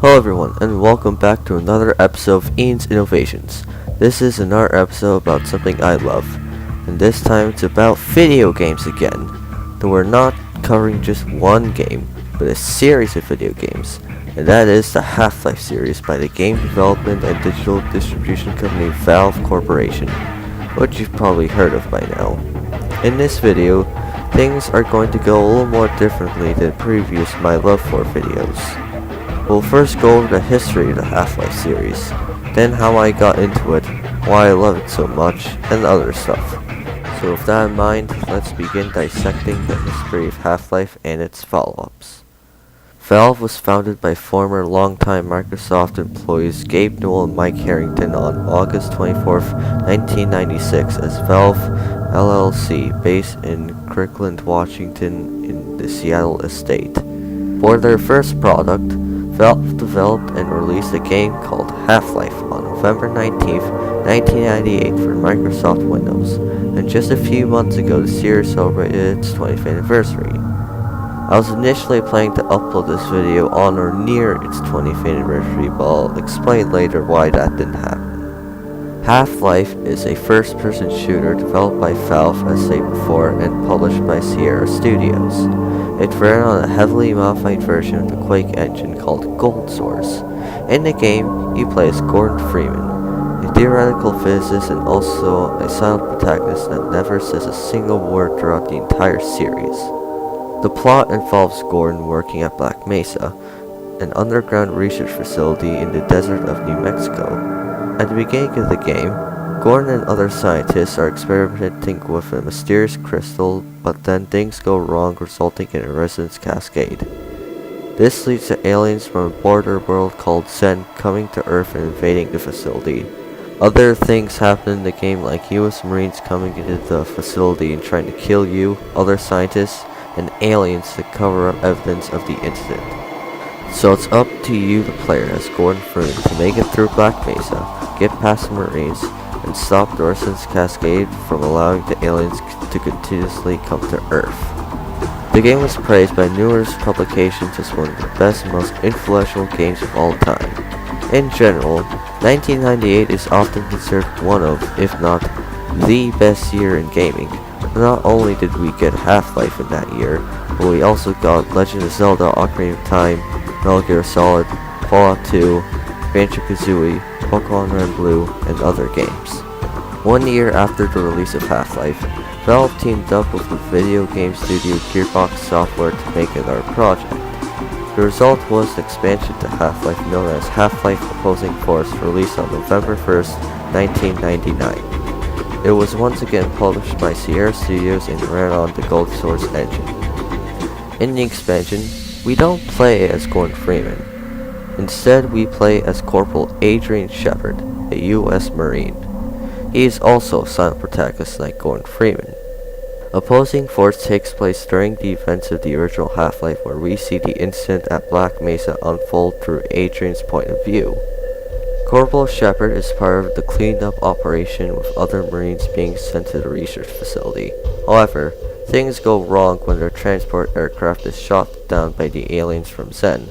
Hello everyone, and welcome back to another episode of Ian's Innovations. This is another episode about something I love, and this time it's about video games again. And we're not covering just one game, but a series of video games, and that is the Half-Life series by the game development and digital distribution company Valve Corporation, which you've probably heard of by now. In this video, things are going to go a little more differently than previous My Love For videos. We'll first go over the history of the Half-Life series, then how I got into it, why I love it so much, and other stuff. So with that in mind, let's begin dissecting the history of Half-Life and its follow-ups. Valve was founded by former longtime Microsoft employees Gabe Newell and Mike Harrington on August 24th, 1996 as Valve LLC, based in Kirkland, Washington in the Seattle estate. For their first product, Valve developed and released a game called Half-Life on November 19th, 1998 for Microsoft Windows, and just a few months ago the series celebrated its 20th anniversary. I was initially planning to upload this video on or near its 20th anniversary, but I'll explain later why that didn't happen. Half-Life is a first-person shooter developed by Valve, as stated before, and published by Sierra Studios. It ran on a heavily modified version of the Quake engine called Gold Source. In the game, you play as Gordon Freeman, a theoretical physicist and also a silent protagonist that never says a single word throughout the entire series. The plot involves Gordon working at Black Mesa, an underground research facility in the desert of New Mexico. At the beginning of the game, Gordon and other scientists are experimenting with a mysterious crystal, but then things go wrong, resulting in a resonance cascade. This leads to aliens from a border world called Zen coming to Earth and invading the facility. Other things happen in the game, like US Marines coming into the facility and trying to kill you, other scientists, and aliens to cover up evidence of the incident. So it's up to you, the player, as Gordon Freeman, to make it through Black Mesa, get past the Marines, and stop the resonance cascade from allowing the aliens to continuously come to Earth. The game was praised by numerous publications as one of the best and most influential games of all time. In general, 1998 is often considered one of, if not the best year in gaming. Not only did we get Half-Life in that year, but we also got Legend of Zelda: Ocarina of Time, Metal Gear Solid, Fallout 2, Banjo-Kazooie, Pokemon Red and Blue, and other games. 1 year after the release of Half-Life, Valve teamed up with the video game studio Gearbox Software to make another project. The result was the expansion to Half-Life known as Half-Life Opposing Force, released on November 1st, 1999. It was once again published by Sierra Studios and ran on the Gold Source engine. In the expansion, we don't play as Gordon Freeman. Instead, we play as Corporal Adrian Shepard, a U.S. Marine. He is also a silent protagonist like Gordon Freeman. Opposing Force takes place during the events of the original Half-Life, where we see the incident at Black Mesa unfold through Adrian's point of view. Corporal Shepard is part of the cleanup operation, with other Marines being sent to the research facility. However, things go wrong when their transport aircraft is shot down by the aliens from Zen.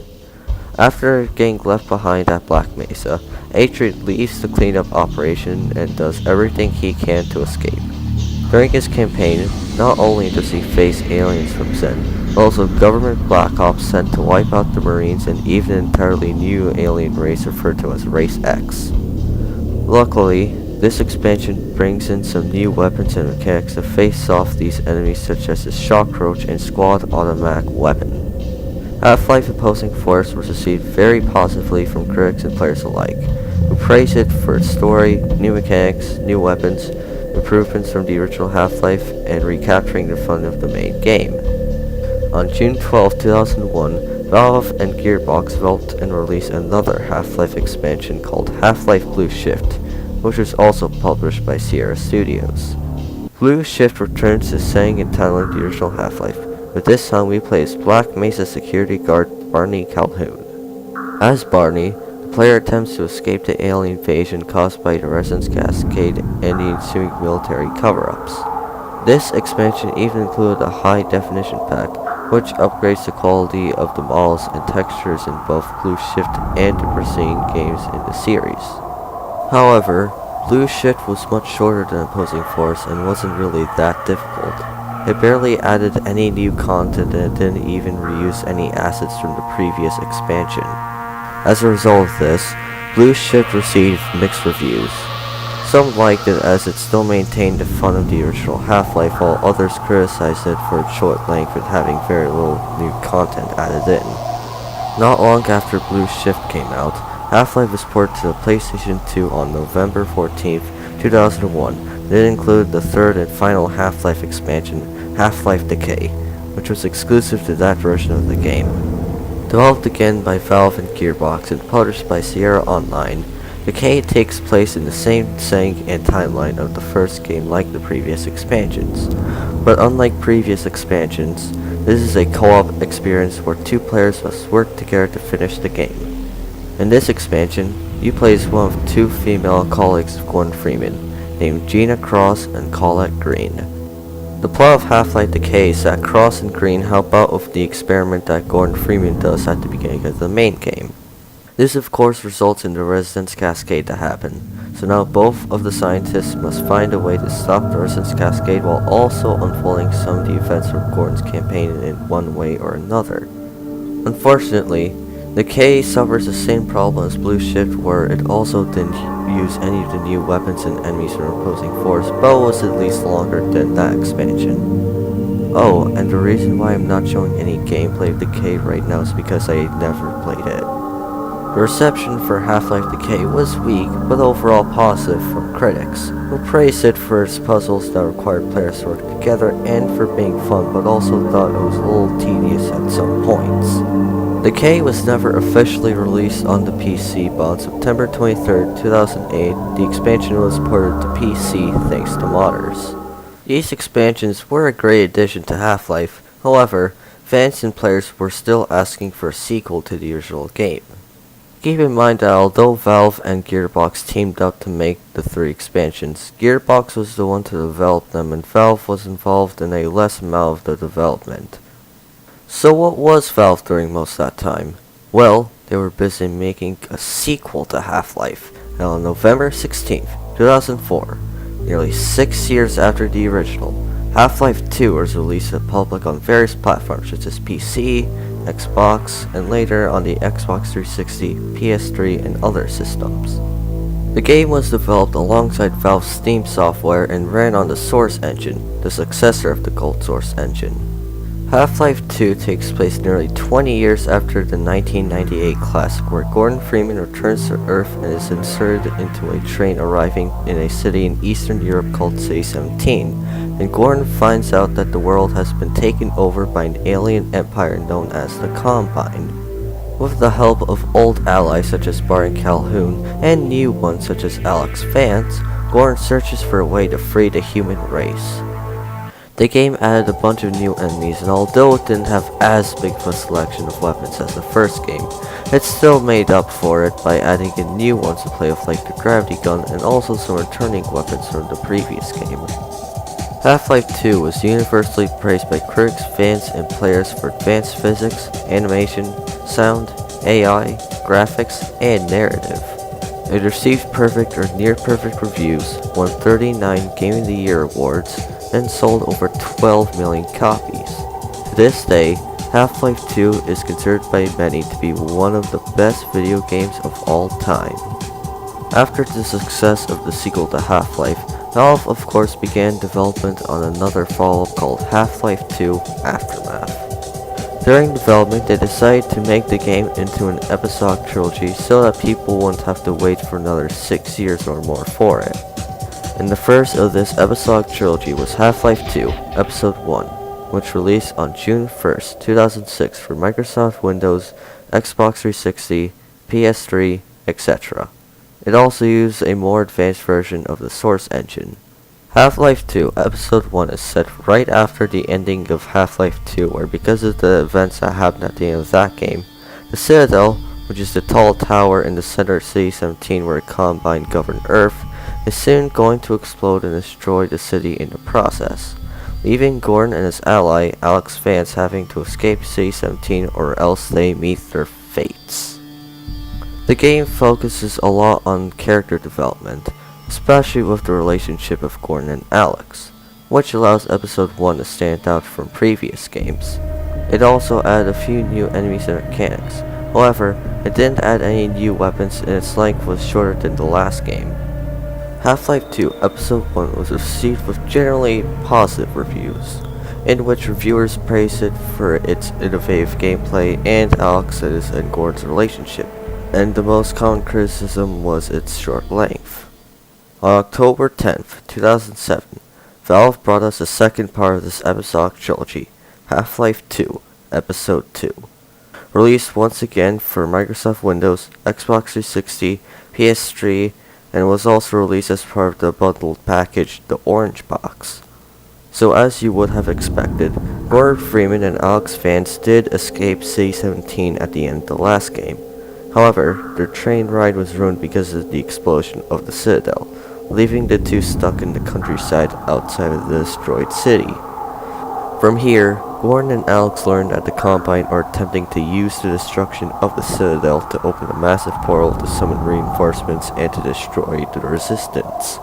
After getting left behind at Black Mesa, Adrian leaves the cleanup operation and does everything he can to escape. During his campaign, not only does he face aliens from Zen, but also government black ops sent to wipe out the Marines and even an entirely new alien race referred to as Race X. Luckily, this expansion brings in some new weapons and mechanics to face off these enemies, such as the Shock Roach and Squad Automatic weapon. Half-Life Opposing Force was received very positively from critics and players alike, who praised it for its story, new mechanics, new weapons, improvements from the original Half-Life, and recapturing the fun of the main game. On June 12, 2001, Valve and Gearbox developed and released another Half-Life expansion called Half-Life Blue Shift, which was also published by Sierra Studios. Blue Shift returns to setting and title of the original Half-Life, but this time we play as Black Mesa security guard Barney Calhoun. As Barney, the player attempts to escape the alien invasion caused by the resonance cascade and the ensuing military cover-ups. This expansion even included a high-definition pack, which upgrades the quality of the models and textures in both Blue Shift and the preceding games in the series. However, Blue Shift was much shorter than Opposing Force and wasn't really that difficult. It barely added any new content and it didn't even reuse any assets from the previous expansion. As a result of this, Blue Shift received mixed reviews. Some liked it as it still maintained the fun of the original Half-Life, while others criticized it for its short length and having very little new content added in. Not long after Blue Shift came out, Half-Life was ported to the PlayStation 2 on November 14, 2001, and it included the third and final Half-Life expansion, Half-Life Decay, which was exclusive to that version of the game. Developed again by Valve and Gearbox and published by Sierra Online, Decay takes place in the same setting and timeline of the first game like the previous expansions. But unlike previous expansions, this is a co-op experience where two players must work together to finish the game. In this expansion, you play as one of two female colleagues of Gordon Freeman, named Gina Cross and Colette Green. The plot of Half-Life Decay is that Cross and Green help out with the experiment that Gordon Freeman does at the beginning of the main game. This of course results in the Resonance Cascade to happen, so now both of the scientists must find a way to stop the Resonance Cascade while also unfolding some of the events of Gordon's campaign in one way or another. Unfortunately, Decay suffers the same problem as Blue Shift, where it also didn't use any of the new weapons and enemies from Opposing Force, but was at least longer than that expansion. Oh, and the reason why I'm not showing any gameplay of Decay right now is because I never played it. The reception for Half-Life Decay was weak, but overall positive from critics, who praised it for its puzzles that required players to work together and for being fun, but also thought it was a little tedious at some points. Decay was never officially released on the PC, but on September 23, 2008, the expansion was ported to PC thanks to modders. These expansions were a great addition to Half-Life, however, fans and players were still asking for a sequel to the original game. Keep in mind that although Valve and Gearbox teamed up to make the three expansions, Gearbox was the one to develop them and Valve was involved in a less amount of the development. So what was Valve during most of that time? Well, they were busy making a sequel to Half-Life, and on November 16, 2004, nearly 6 years after the original, Half-Life 2 was released to the public on various platforms such as PC, Xbox, and later on the Xbox 360, PS3, and other systems. The game was developed alongside Valve's Steam software and ran on the Source engine, the successor of the Cold Source engine. Half-Life 2 takes place nearly 20 years after the 1998 classic, where Gordon Freeman returns to Earth and is inserted into a train arriving in a city in Eastern Europe called City 17, and Gordon finds out that the world has been taken over by an alien empire known as the Combine. With the help of old allies such as Barton Calhoun and new ones such as Alex Vance, Gordon searches for a way to free the human race. The game added a bunch of new enemies, and although it didn't have as big of a selection of weapons as the first game, it still made up for it by adding in new ones to play with like the gravity gun and also some returning weapons from the previous game. Half-Life 2 was universally praised by critics, fans, and players for advanced physics, animation, sound, AI, graphics, and narrative. It received perfect or near-perfect reviews, won 39 Game of the Year awards, and sold over 12 million copies. To this day, Half-Life 2 is considered by many to be one of the best video games of all time. After the success of the sequel to Half-Life, Valve of course began development on another follow-up called Half-Life 2 Aftermath. During development, they decided to make the game into an episodic trilogy so that people wouldn't have to wait for another 6 years or more for it. And the first of this episodic trilogy was Half-Life 2 Episode 1, which released on June 1st, 2006 for Microsoft Windows, Xbox 360, PS3, etc. It also used a more advanced version of the Source engine. Half-Life 2 Episode 1 is set right after the ending of Half-Life 2, where because of the events that happened at the end of that game, the Citadel, which is the tall tower in the center of City 17 where Combine governed Earth, is soon going to explode and destroy the city in the process. leaving Gordon and his ally, Alex Vance, having to escape C-17 or else they meet their fates. The game focuses a lot on character development, especially with the relationship of Gordon and Alex, which allows episode 1 to stand out from previous games. It also added a few new enemies and mechanics. However, it didn't add any new weapons and its length was shorter than the last game. Half-Life 2 Episode 1 was received with generally positive reviews, in which reviewers praised it for its innovative gameplay and Alex's and Gordon's relationship, and the most common criticism was its short length. On October 10th, 2007, Valve brought us the second part of this episodic trilogy, Half-Life 2 Episode 2. Released once again for Microsoft Windows, Xbox 360, PS3, and was also released as part of the bundled package, the Orange Box. So as you would have expected, Gordon Freeman and Alex Vance did escape C-17 at the end of the last game. However, their train ride was ruined because of the explosion of the Citadel, leaving the two stuck in the countryside outside of the destroyed city. From here, Gordon and Alex learned that the Combine are attempting to use the destruction of the Citadel to open a massive portal to summon reinforcements and to destroy the Resistance.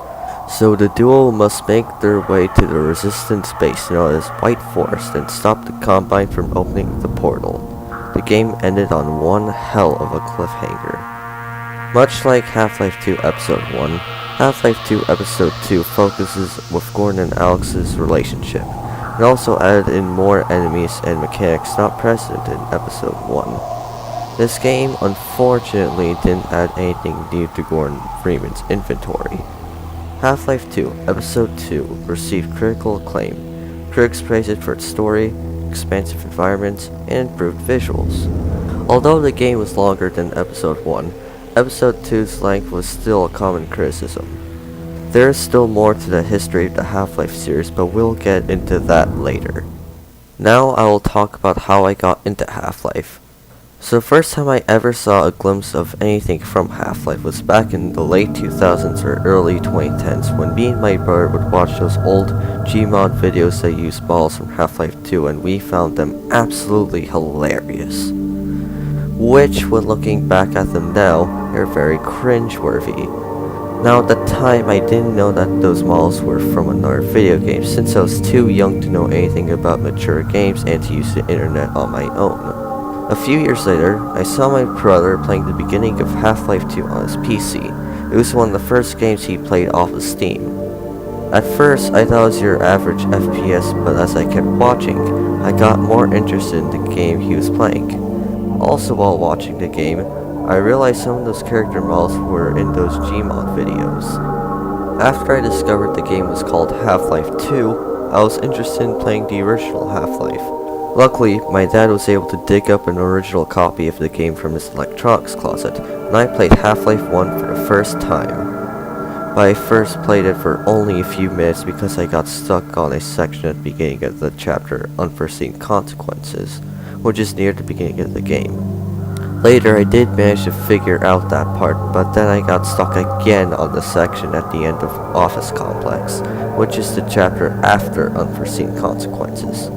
So the duo must make their way to the Resistance base known as White Forest and stop the Combine from opening the portal. The game ended on one hell of a cliffhanger. Much like Half-Life 2 Episode 1, Half-Life 2 Episode 2 focuses with Gordon and Alex's relationship. It also added in more enemies and mechanics not present in Episode 1. This game unfortunately didn't add anything new to Gordon Freeman's inventory. Half-Life 2 Episode 2 received critical acclaim. Critics praised it for its story, expansive environments, and improved visuals. Although the game was longer than Episode 1, Episode 2's length was still a common criticism. There is still more to the history of the Half-Life series, but we'll get into that later. Now I will talk about how I got into Half-Life. So the first time I ever saw a glimpse of anything from Half-Life was back in the late 2000s or early 2010s when me and my brother would watch those old Gmod videos that used models from Half-Life 2 and we found them absolutely hilarious. Which, when looking back at them now, are very cringe-worthy. Now at the time I didn't know that those models were from another video game since I was too young to know anything about mature games and to use the internet on my own. A few years later, I saw my brother playing the beginning of Half-Life 2 on his PC. It was one of the first games he played off of Steam. At first, I thought it was your average FPS, but as I kept watching, I got more interested in the game he was playing. Also while watching the game, I realized some of those character models were in those Gmod videos. After I discovered the game was called Half-Life 2, I was interested in playing the original Half-Life. Luckily, my dad was able to dig up an original copy of the game from his electronics closet, and I played Half-Life 1 for the first time. But I first played it for only a few minutes because I got stuck on a section at the beginning of the chapter Unforeseen Consequences, which is near the beginning of the game. Later, I did manage to figure out that part, but then I got stuck again on the section at the end of Office Complex, which is the chapter after Unforeseen Consequences.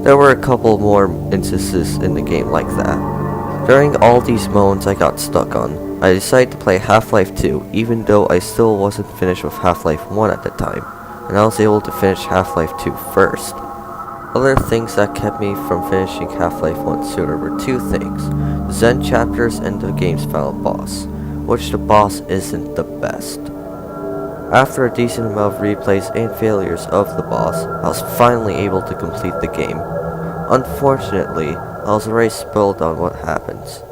There were a couple more instances in the game like that. During all these moments I got stuck on, I decided to play Half-Life 2 even though I still wasn't finished with Half-Life 1 at the time, and I was able to finish Half-Life 2 first. Other things that kept me from finishing Half-Life 1 sooner were two things, the Zen chapters and the game's final boss, which the boss isn't the best. After a decent amount of replays and failures of the boss, I was finally able to complete the game. Unfortunately, I was already spoiled on what happens.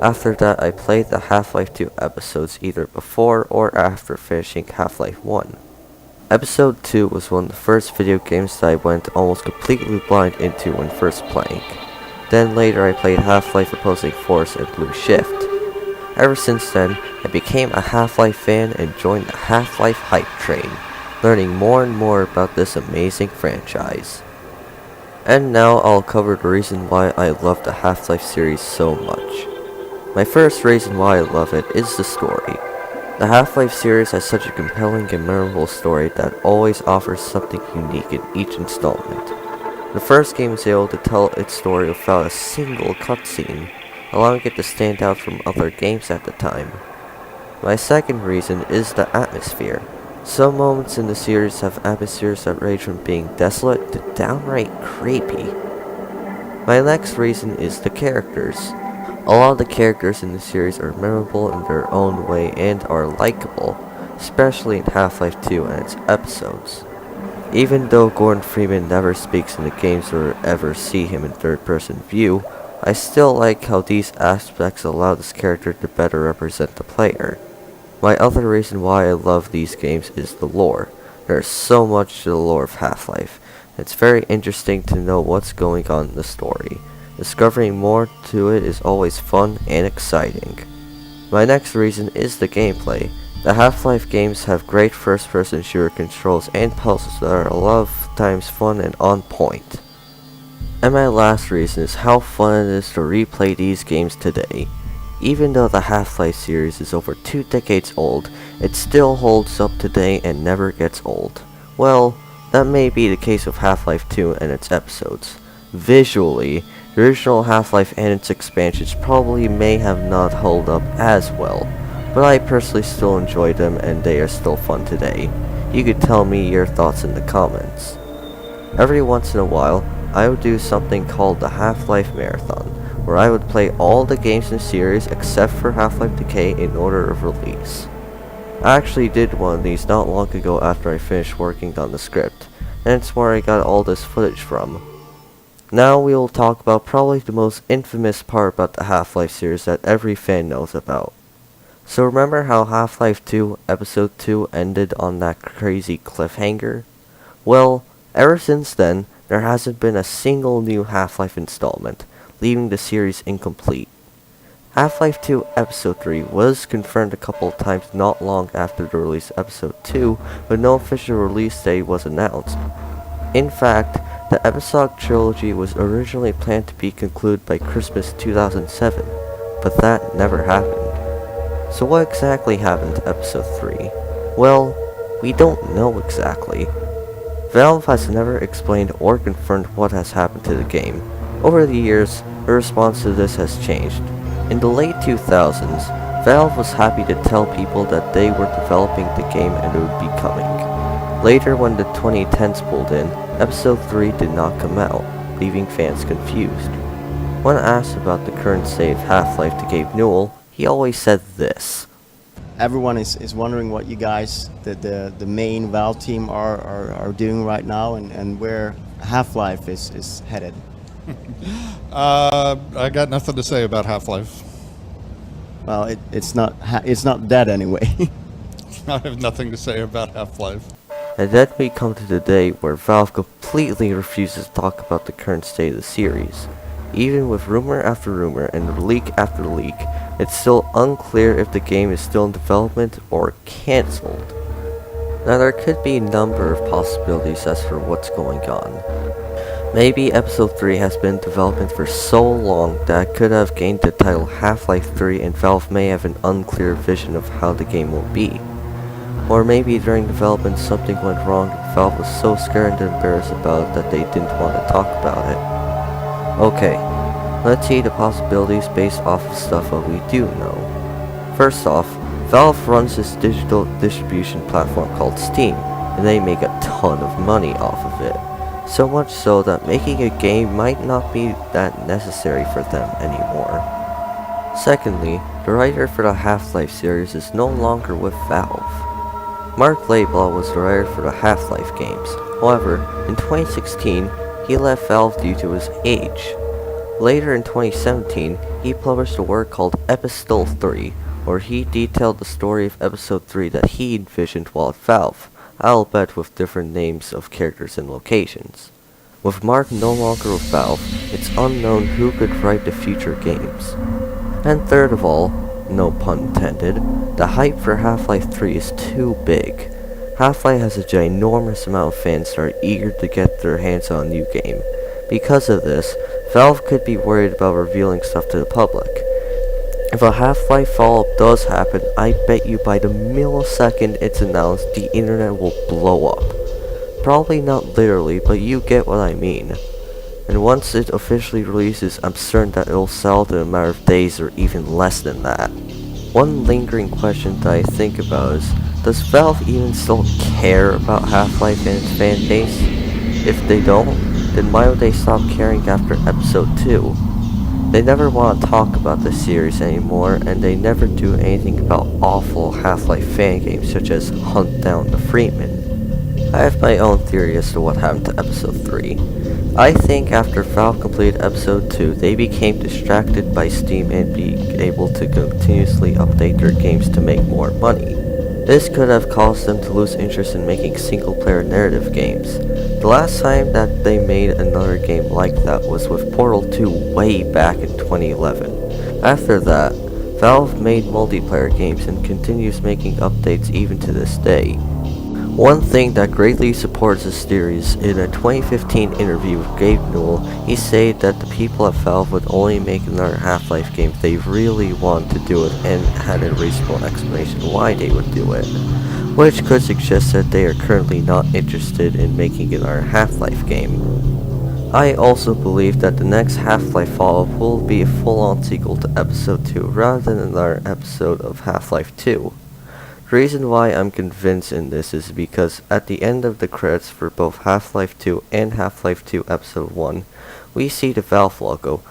After that, I played the Half-Life 2 episodes either before or after finishing Half-Life 1. Episode 2 was one of the first video games that I went almost completely blind into when first playing. Then later I played Half-Life Opposing Force and Blue Shift. Ever since then, I became a Half-Life fan and joined the Half-Life hype train, learning more and more about this amazing franchise. And now I'll cover the reason why I love the Half-Life series so much. My first reason why I love it is the story. The Half-Life series has such a compelling and memorable story that always offers something unique in each installment. The first game is able to tell its story without a single cutscene, allowing it to stand out from other games at the time. My second reason is the atmosphere. Some moments in the series have atmospheres that range from being desolate to downright creepy. My next reason is the characters. A lot of the characters in the series are memorable in their own way and are likable, especially in Half-Life 2 and its episodes. Even though Gordon Freeman never speaks in the games or ever see him in third-person view, I still like how these aspects allow this character to better represent the player. My other reason why I love these games is the lore. There's so much to the lore of Half-Life. It's very interesting to know what's going on in the story. Discovering more to it is always fun and exciting. My next reason is the gameplay. The Half-Life games have great first-person shooter controls and puzzles that are a lot of times fun and on point. And my last reason is how fun it is to replay these games today. Even though the Half-Life series is over 2 decades old, it still holds up today and never gets old. Well, that may be the case of Half-Life 2 and its episodes. Visually, the original Half-Life and its expansions probably may have not held up as well, but I personally still enjoy them and they are still fun today. You could tell me your thoughts in the comments. Every once in a while, I would do something called the Half-Life Marathon, where I would play all the games in the series except for Half-Life Decay in order of release. I actually did one of these not long ago after I finished working on the script, and it's where I got all this footage from. Now we will talk about probably the most infamous part about the Half-Life series that every fan knows about. So remember how Half-Life 2 Episode 2 ended on that crazy cliffhanger? Well, ever since then, there hasn't been a single new Half-Life installment, leaving the series incomplete. Half-Life 2 Episode 3 was confirmed a couple of times not long after the release of Episode 2, but no official release date was announced. In fact, the episodic trilogy was originally planned to be concluded by Christmas 2007, but that never happened. So what exactly happened to Episode 3? Well, we don't know exactly. Valve has never explained or confirmed what has happened to the game. Over the years, the response to this has changed. In the late 2000s, Valve was happy to tell people that they were developing the game and it would be coming. Later, when the 2010s pulled in, Episode 3 did not come out, leaving fans confused. When asked about the current state of Half-Life to Gabe Newell, he always said this. Everyone is wondering what you guys, the main Valve team, are doing right now and where Half-Life is headed. I got nothing to say about Half-Life. Well, it's not dead anyway. I have nothing to say about Half-Life. And then we come to the day where Valve completely refuses to talk about the current state of the series. Even with rumor after rumor and leak after leak, it's still unclear if the game is still in development or cancelled. Now there could be a number of possibilities as for what's going on. Maybe Episode 3 has been in development for so long that it could have gained the title Half-Life 3 and Valve may have an unclear vision of how the game will be. Or maybe during development something went wrong and Valve was so scared and embarrassed about it that they didn't want to talk about it. Okay, let's see the possibilities based off of stuff that we do know. First off, Valve runs this digital distribution platform called Steam, and they make a ton of money off of it. So much so that making a game might not be that necessary for them anymore. Secondly, the writer for the Half-Life series is no longer with Valve. Mark Laidlaw was the writer for the Half-Life games. However, in 2016, he left Valve due to his age. Later in 2017, he published a work called Episode 3, where he detailed the story of Episode 3 that he envisioned while at Valve, albeit with different names of characters and locations. With Mark no longer with Valve, it's unknown who could write the future games. And third of all, no pun intended, the hype for Half-Life 3 is too big. Half-Life has a ginormous amount of fans that are eager to get their hands on a new game. Because of this, Valve could be worried about revealing stuff to the public. If a Half-Life follow-up does happen, I bet you by the millisecond it's announced, the internet will blow up. Probably not literally, but you get what I mean. And once it officially releases, I'm certain that it'll sell in a matter of days or even less than that. One lingering question that I think about is, does Valve even still care about Half-Life and its fan base? If they don't, then why would they stop caring after episode 2? They never want to talk about the series anymore, and they never do anything about awful Half-Life fan games such as Hunt Down the Freeman. I have my own theory as to what happened to episode 3. I think after Valve completed episode 2, they became distracted by Steam and being able to continuously update their games to make more money. This could have caused them to lose interest in making single-player narrative games. The last time that they made another game like that was with Portal 2 way back in 2011. After that, Valve made multiplayer games and continues making updates even to this day. One thing that greatly supports this theory is in a 2015 interview with Gabe Newell, he said that the people at Valve would only make another Half-Life game if they really wanted to do it and had a reasonable explanation why they would do it, which could suggest that they are currently not interested in making another Half-Life game. I also believe that the next Half-Life follow-up will be a full-on sequel to Episode 2 rather than another episode of Half-Life 2. The reason why I'm convinced in this is because at the end of the credits for both Half-Life 2 and Half-Life 2 Episode 1, we see the Valve logo.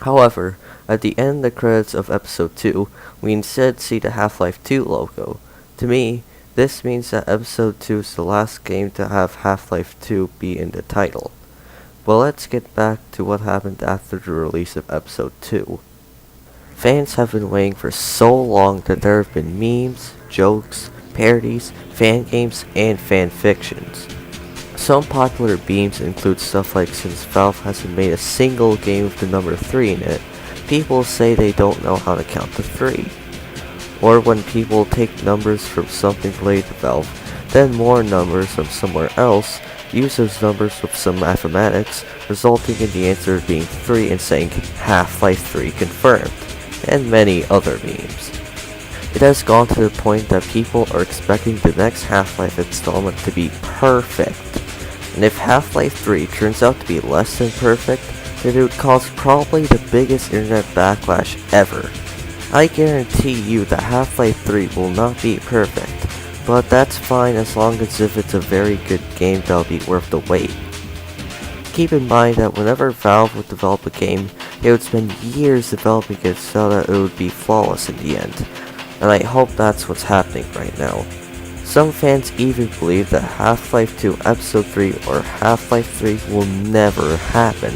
However, at the end of the credits of Episode 2, we instead see the Half-Life 2 logo. To me, this means that Episode 2 is the last game to have Half-Life 2 be in the title. But let's get back to what happened after the release of Episode 2. Fans have been waiting for so long that there have been memes, jokes, parodies, fan games, and fan fictions. Some popular memes include stuff like, since Valve hasn't made a single game with the number 3 in it, people say they don't know how to count to 3. Or when people take numbers from something related to Valve, then more numbers from somewhere else, use those numbers with some mathematics, resulting in the answer being 3 and saying Half-Life 3 confirmed, and many other memes. It has gone to the point that people are expecting the next Half-Life installment to be perfect. And if Half-Life 3 turns out to be less than perfect, then it would cause probably the biggest internet backlash ever. I guarantee you that Half-Life 3 will not be perfect, but that's fine as long as if it's a very good game that'll be worth the wait. Keep in mind that whenever Valve would develop a game, they would spend years developing it so that it would be flawless in the end. And I hope that's what's happening right now. Some fans even believe that Half-Life 2 Episode 3 or Half-Life 3 will never happen.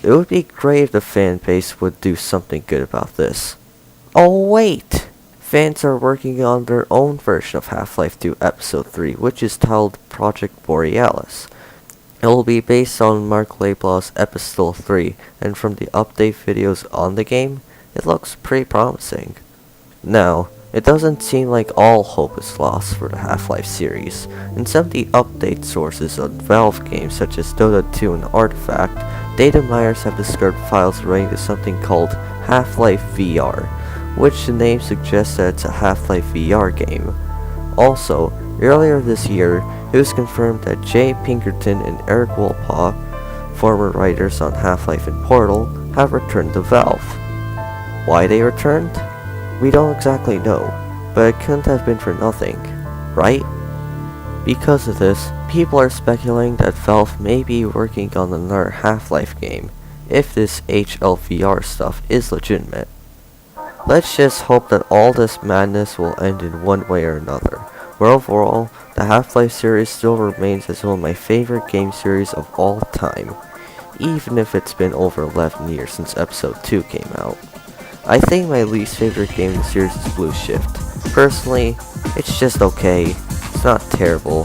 It would be great if the fan base would do something good about this. Oh wait! Fans are working on their own version of Half-Life 2 Episode 3, which is titled Project Borealis. It will be based on Mark Laidlaw's Episode 3, and from the update videos on the game, it looks pretty promising. Now, it doesn't seem like all hope is lost for the Half-Life series. In some of the update sources on Valve games such as Dota 2 and Artifact, data miners have discovered files relating to something called Half-Life VR, which the name suggests that it's a Half-Life VR game. Also, earlier this year, it was confirmed that Jay Pinkerton and Eric Wolpaw, former writers on Half-Life and Portal, have returned to Valve. Why they returned? We don't exactly know, but it couldn't have been for nothing, right? Because of this, people are speculating that Valve may be working on another Half-Life game, if this HLVR stuff is legitimate. Let's just hope that all this madness will end in one way or another, where overall, the Half-Life series still remains as one of my favorite game series of all time, even if it's been over 11 years since Episode 2 came out. I think my least favorite game in the series is Blue Shift. Personally, it's just okay, it's not terrible.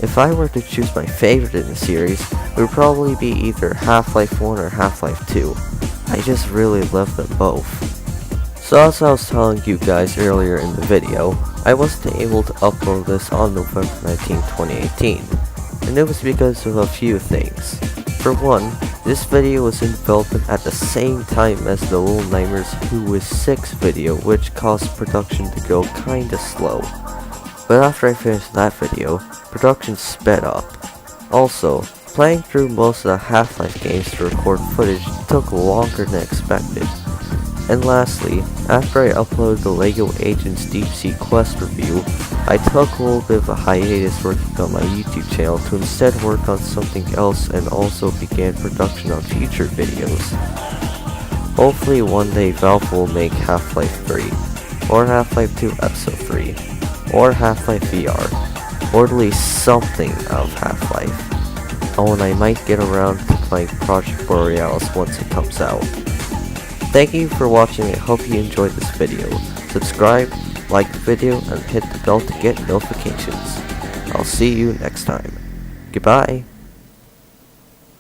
If I were to choose my favorite in the series, it would probably be either Half-Life 1 or Half-Life 2. I just really love them both. So as I was telling you guys earlier in the video, I wasn't able to upload this on November 19, 2018. And it was because of a few things. For one, This video was in development at the same time as the Little Nightmares Who Is 6 video, which caused production to go kinda slow. But after I finished that video, production sped up. Also, playing through most of the Half-Life games to record footage took longer than expected. And lastly, after I uploaded the LEGO Agents Deep Sea Quest review, I took a little bit of a hiatus working on my YouTube channel to instead work on something else and also began production on future videos. Hopefully one day Valve will make Half-Life 3, or Half-Life 2 Episode 3, or Half-Life VR, or at least something out of Half-Life. Oh, and I might get around to playing Project Borealis once it comes out. Thank you for watching. I hope you enjoyed this video. Subscribe, like the video, and hit the bell to get notifications. I'll see you next time. Goodbye.